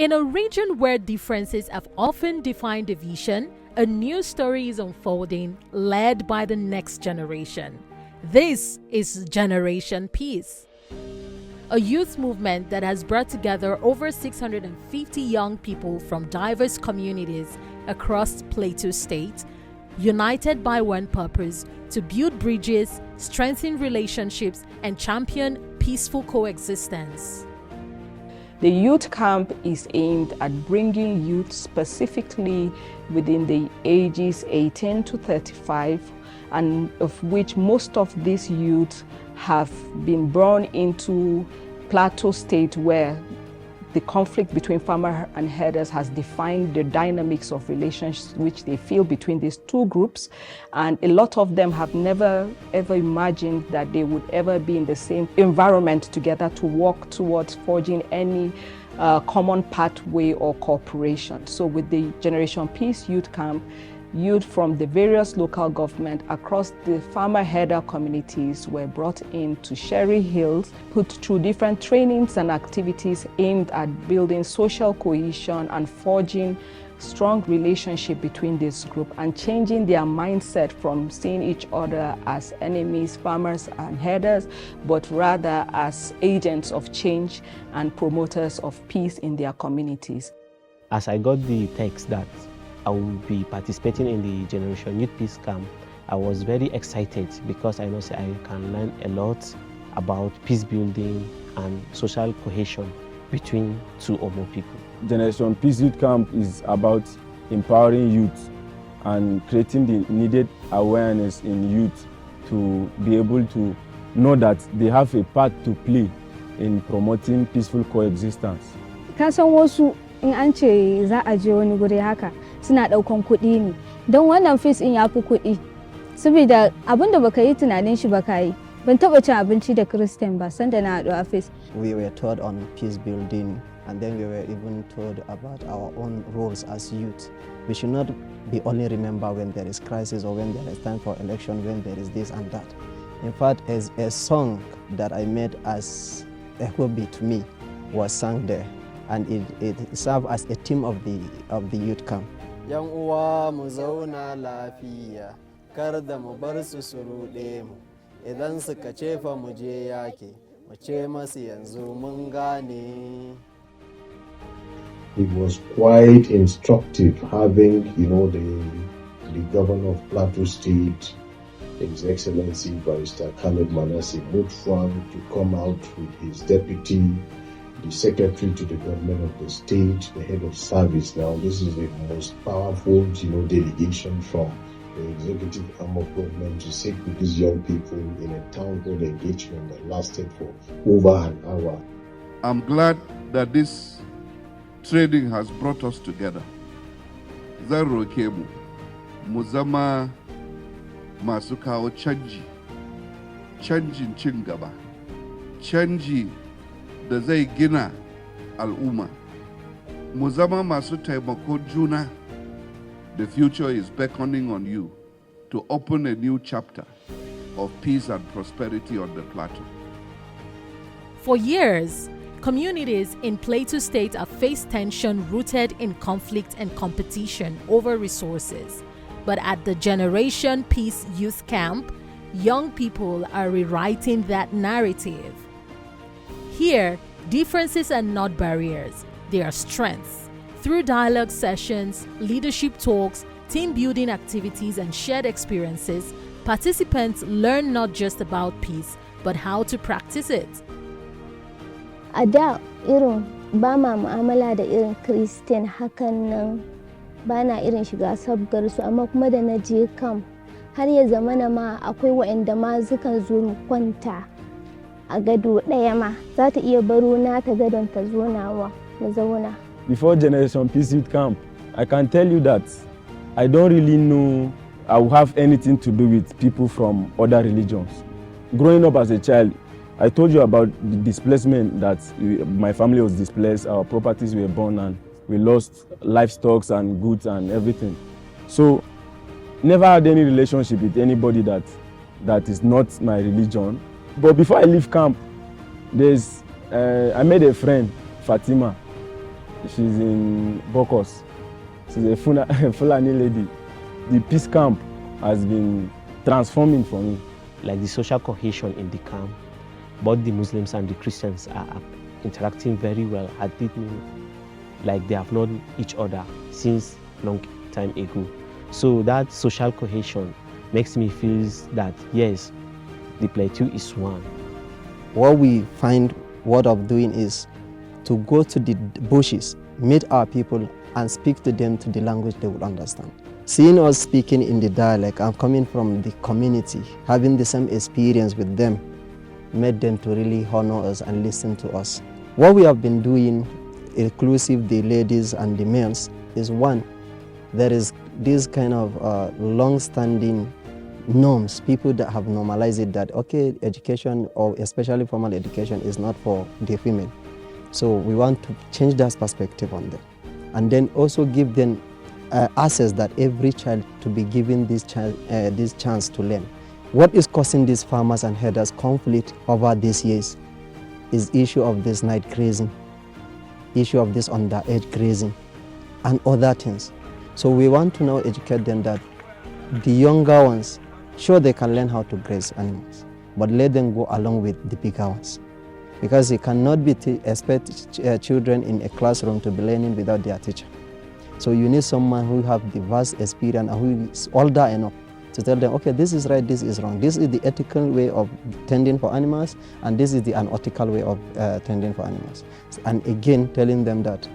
In a region where differences have often defined division, a new story is unfolding, led by the next generation. This is Generation Peace, a youth movement that has brought together over 650 young people from diverse communities across Plateau State, united by one purpose: to build bridges, strengthen relationships, and champion peaceful coexistence. The youth camp is aimed at bringing youth specifically within the ages 18 to 35, and of which most of these youth have been born into Plateau State, where the conflict between farmer and herders has defined the dynamics of relations which they feel between these two groups. And a lot of them have never ever imagined that they would ever be in the same environment together to work towards forging any common pathway or cooperation. So with the Generation Peace Youth Camp, youth from the various local government across the farmer herder communities were brought in to Sherry Hills, put through different trainings and activities aimed at building social cohesion and forging strong relationship between this group and changing their mindset from seeing each other as enemies, farmers and herders, but rather as agents of change and promoters of peace in their communities. As I got the text that I will be participating in the Generation Youth Peace Camp, I was very excited because I know I can learn a lot about peace building and social cohesion between two or more people. Generation Peace Youth Camp is about empowering youth and creating the needed awareness in youth to be able to know that they have a part to play in promoting peaceful coexistence. Kasan wasu in an ce za a je wani guri haka suna daukan kuɗi ne don wannan fees in yafi kuɗi saboda abinda baka yi tunanin shi baka yi. Ban taɓa cin abinci da Christian ba sanda na haɗu a fees. We were taught on peace building, and then we were even told about our own roles as youth. We should not be only remember when there is crisis or when there is time for election, when there is this and that. In fact, as a song that I made as a hobby to me was sung there, and it served as a theme of the youth camp. Yan uwa mu zauna lafiya, kar da mu bar su ruɗe mu. Idan suka ce fa mu je yake, mu ce masu yanzu mun gane. It was quite instructive having, the governor of Plateau State, His Excellency Barrister Khaled Manasseh Mutfwang, to come out with his deputy, the secretary to the government of the state, the head of service. Now, this is the most powerful, delegation from the executive arm of government to sit with these young people in a town hall engagement that lasted for over an hour. I'm glad that this training has brought us together. Zan roke mu zama masu kawo canjin cin gaba, canji da zai gina al'umma, mu zama masu taimakon juna. The future is beckoning on you to open a new chapter of peace and prosperity on the plateau. For years, communities in Plateau State have faced tension rooted in conflict and competition over resources. But at the Generation Peace Youth Camp, young people are rewriting that narrative. Here, differences are not barriers, they are strengths. Through dialogue sessions, leadership talks, team building activities, and shared experiences, participants learn not just about peace, but how to practice it. A da irin ba ma mu'amala da irin Christian hakan nan, ba na irin shiga sabgar su, amma kuma da na je kam har ya zamana ma akwai waɗanda ma sukan zo mu kwanta a gado ɗaya ma, za ta iya baro na ta gadon ta zo nawa mu zauna. Before Generation Peace Youth Camp, I can tell you that I don't really know I will have anything to do with people from other religions. Growing up as a child, I told you about the displacement that my family was displaced, our properties were burned, and we lost livestock and goods and everything. So, never had any relationship with anybody that is not my religion. But before I leave camp, I made a friend, Fatima. She's in Bokos. She's a Fulani lady. The peace camp has been transforming for me. Like the social cohesion in the camp, both the Muslims and the Christians are interacting very well. I did mean like they have known each other since long time ago. So that social cohesion makes me feel that yes, the Plateau is one. What we find worth of doing is to go to the bushes, meet our people and speak to them to the language they would understand. Seeing us speaking in the dialect and coming from the community, having the same experience with them, made them to really honor us and listen to us. What we have been doing, inclusive the ladies and the males, is one, there is this kind of long-standing norms, people that have normalized it that, okay, education or especially formal education is not for the female. So we want to change that perspective on them. And then also give them access that every child to be given this chance to learn. What is causing these farmers and herders conflict over these years is issue of this night grazing, issue of this underage grazing, and other things. So we want to now educate them that the younger ones, sure they can learn how to graze animals, but let them go along with the bigger ones. Because you cannot expect children in a classroom to be learning without their teacher. So you need someone who have the vast experience and who is older enough to tell them, okay, this is right, this is wrong. This is the ethical way of tending for animals, and this is the unethical way of tending for animals. And again, telling them that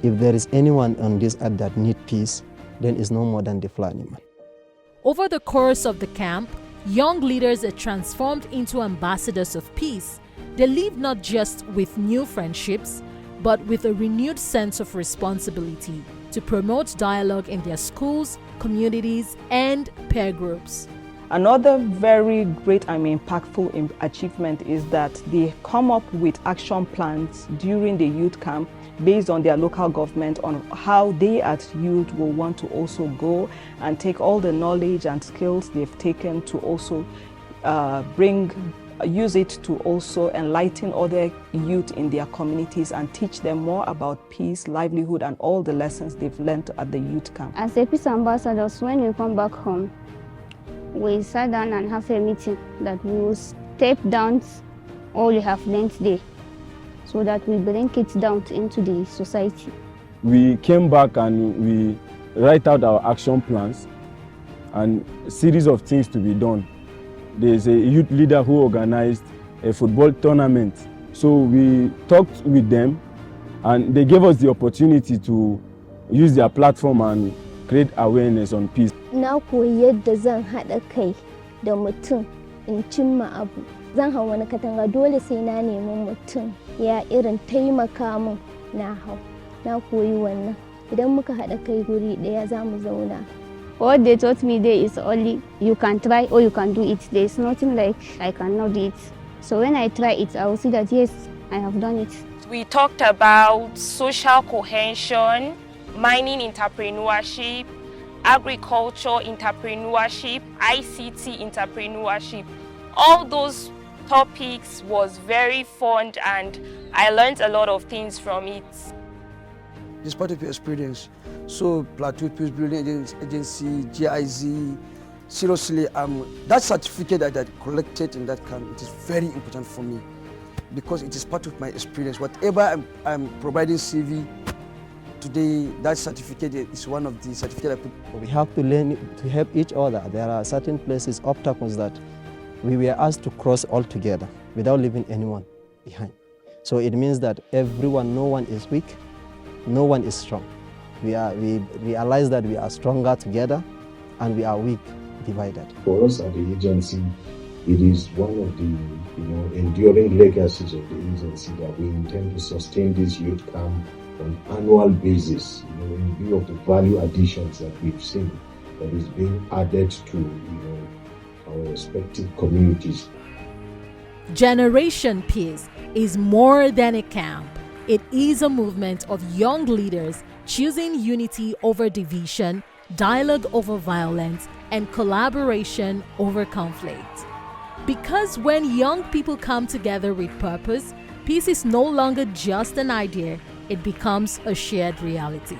if there is anyone on this earth that needs peace, then it's no more than the Fulani man. Over the course of the camp, young leaders are transformed into ambassadors of peace. They live not just with new friendships, but with a renewed sense of responsibility to promote dialogue in their schools, communities, and peer groups. Another very great and impactful achievement is that they come up with action plans during the youth camp based on their local government on how they as youth will want to also go and take all the knowledge and skills they've taken to also use it to also enlighten other youth in their communities and teach them more about peace, livelihood, and all the lessons they've learned at the youth camp. As a peace ambassadors, when we come back home, we sat down and have a meeting that we will step down all we have learned there so that we bring it down into the society. We came back and we write out our action plans and a series of things to be done. There's a youth leader who organized a football tournament. So we talked with them and they gave us the opportunity to use their platform and create awareness on peace. Na koyi yadda zan haɗa kai da mutum in cimma abu. Zan hau wani katanga dole sai na nemi mutum ya irin taimaka min na hau. Na koyi wannan. Idan muka haɗa kai guri ɗaya za mu zauna. What they taught me there is only you can try or you can do it. There is nothing like I cannot do it. So when I try it, I will see that yes, I have done it. We talked about social cohesion, mining entrepreneurship, agriculture entrepreneurship, ICT entrepreneurship. All those topics was very fun and I learned a lot of things from it. It's part of your experience. So Plateau Peace Building Agency, GIZ, seriously, that certificate that I collected in that camp, it is very important for me because it is part of my experience. Whatever I'm providing CV today, that certificate is one of the certificates I put. We have to learn to help each other. There are certain places, obstacles that we were asked to cross all together without leaving anyone behind. So it means that everyone, no one is weak, no one is strong. We realize that we are stronger together and we are weak divided. For us at the agency, it is one of the enduring legacies of the agency that we intend to sustain this youth camp on an annual basis, in view of the value additions that we've seen that is being added to our respective communities. Generation Peace is more than a camp. It is a movement of young leaders choosing unity over division, dialogue over violence, and collaboration over conflict. Because when young people come together with purpose, peace is no longer just an idea, it becomes a shared reality.